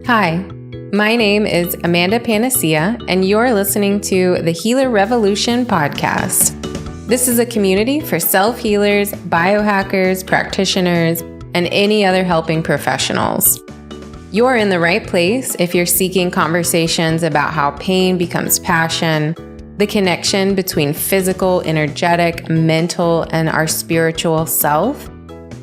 Hi, my name is Amanda Panacea, and you're listening to the Healer Revolution podcast. This is a community for self-healers, biohackers, practitioners, and any other helping professionals. You're in the right place if you're seeking conversations about how pain becomes passion, the connection between physical, energetic, mental, and our spiritual self,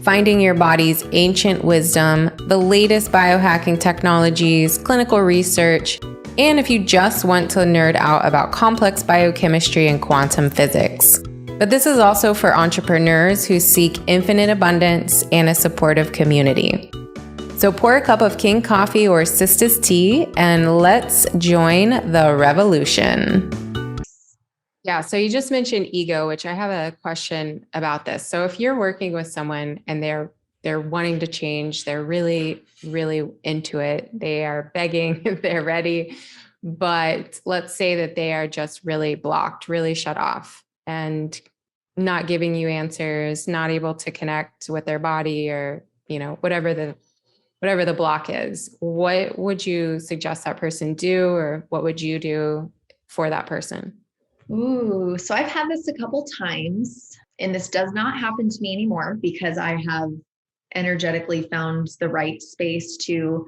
finding your body's ancient wisdom, the latest biohacking technologies, clinical research, and if you just want to nerd out about complex biochemistry and quantum physics. But this is also for entrepreneurs who seek infinite abundance and a supportive community. So pour a cup of King coffee or Sisters tea and let's join the revolution. Yeah, so you just mentioned ego, which I have a question about this. So if you're working with someone and they're wanting to change, they're really, really into it, they are begging, they're ready, but let's say that they are just really blocked, really shut off and not giving you answers, not able to connect with their body or, whatever the block is. What would you suggest that person do, or what would you do for that person? Ooh, so I've had this a couple times, and this does not happen to me anymore because I have energetically found the right space to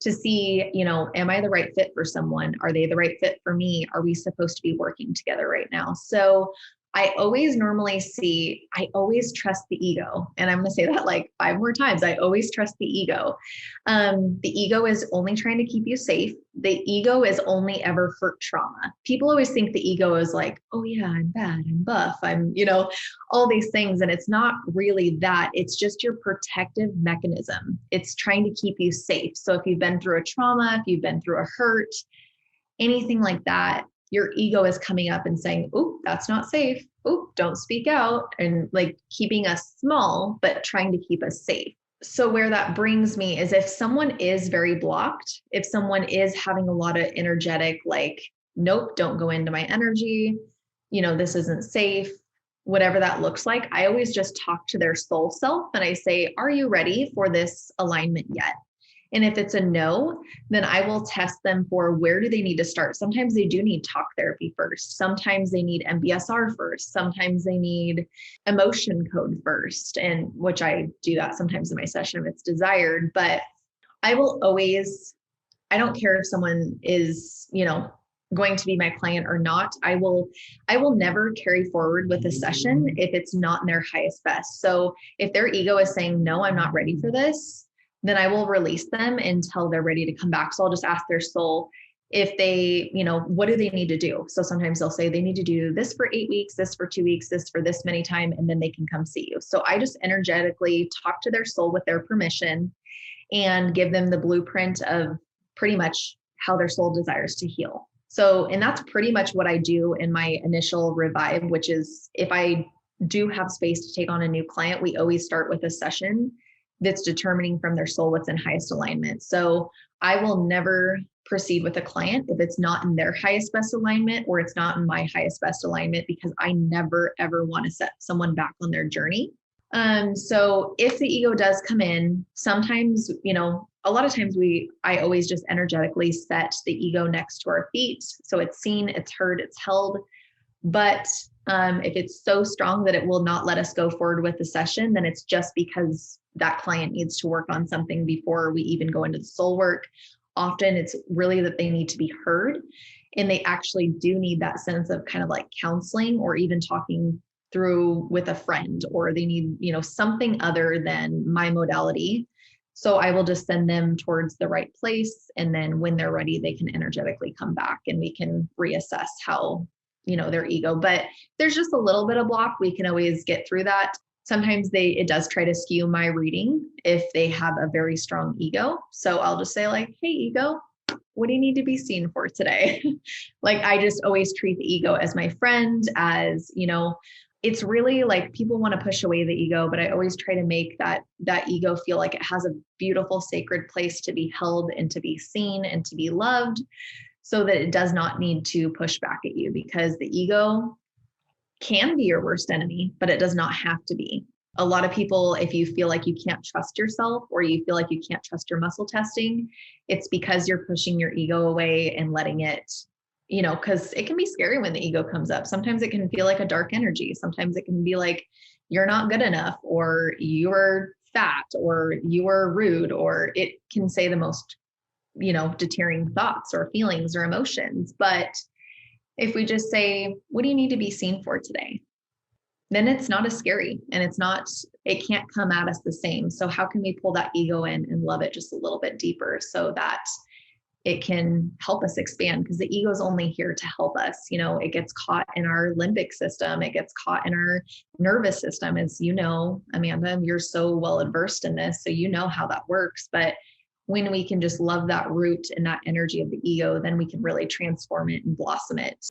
see, am I the right fit for someone? Are they the right fit for me? Are we supposed to be working together right now? So I always trust the ego. And I'm going to say that like 5 more times. I always trust the ego. The ego is only trying to keep you safe. The ego is only ever hurt trauma. People always think the ego is like, oh yeah, I'm bad, I'm buff, I'm, all these things. And it's not really that. It's just your protective mechanism. It's trying to keep you safe. So if you've been through a trauma, if you've been through a hurt, anything like that, your ego is coming up and saying, oh, that's not safe. Oh, don't speak out, and like keeping us small, but trying to keep us safe. So where that brings me is if someone is very blocked, if someone is having a lot of energetic, like, nope, don't go into my energy, this isn't safe, whatever that looks like, I always just talk to their soul self and I say, are you ready for this alignment yet? And if it's a no, then I will test them for where do they need to start. Sometimes they do need talk therapy first. Sometimes they need MBSR first. Sometimes they need emotion code first, and which I do that sometimes in my session if it's desired. But I don't care if someone is, going to be my client or not. I will never carry forward with a session if it's not in their highest best. So if their ego is saying, no, I'm not ready for this, then I will release them until they're ready to come back. So I'll just ask their soul if they, what do they need to do? So sometimes they'll say they need to do this for 8 weeks, this for 2 weeks, this for this many time, and then they can come see you. So I just energetically talk to their soul with their permission and give them the blueprint of pretty much how their soul desires to heal. So, and that's pretty much what I do in my initial revive, which is if I do have space to take on a new client, we always start with a session that's determining from their soul what's in highest alignment. So I will never proceed with a client if it's not in their highest best alignment or it's not in my highest best alignment, because I never, ever want to set someone back on their journey. So if the ego does come in, sometimes, a lot of times I always just energetically set the ego next to our feet. So it's seen, it's heard, it's held. But if it's so strong that it will not let us go forward with the session, then it's just because that client needs to work on something before we even go into the soul work. Often it's really that they need to be heard, and they actually do need that sense of kind of like counseling or even talking through with a friend, or they need, something other than my modality. So I will just send them towards the right place. And then when they're ready, they can energetically come back and we can reassess how, their ego. But there's just a little bit of block. We can always get through that. Sometimes it does try to skew my reading if they have a very strong ego. So I'll just say like, hey, ego, what do you need to be seen for today? Like, I just always treat the ego as my friend, as, it's really like people want to push away the ego, but I always try to make that ego feel like it has a beautiful, sacred place to be held and to be seen and to be loved, so that it does not need to push back at you, because the ego can be your worst enemy, but it does not have to be. A lot of people, if you feel like you can't trust yourself or you feel like you can't trust your muscle testing, it's because you're pushing your ego away and letting it, because it can be scary when the ego comes up. Sometimes it can feel like a dark energy. Sometimes it can be like, you're not good enough, or you're fat, or you are rude, or it can say the most, deterring thoughts or feelings or emotions. But if we just say, what do you need to be seen for today? Then it's not as scary, and it can't come at us the same. So how can we pull that ego in and love it just a little bit deeper so that it can help us expand? Because the ego is only here to help us. It gets caught in our limbic system. It gets caught in our nervous system. As you know, Amanda, you're so well versed in this, so you know how that works. But when we can just love that root and that energy of the ego, then we can really transform it and blossom it.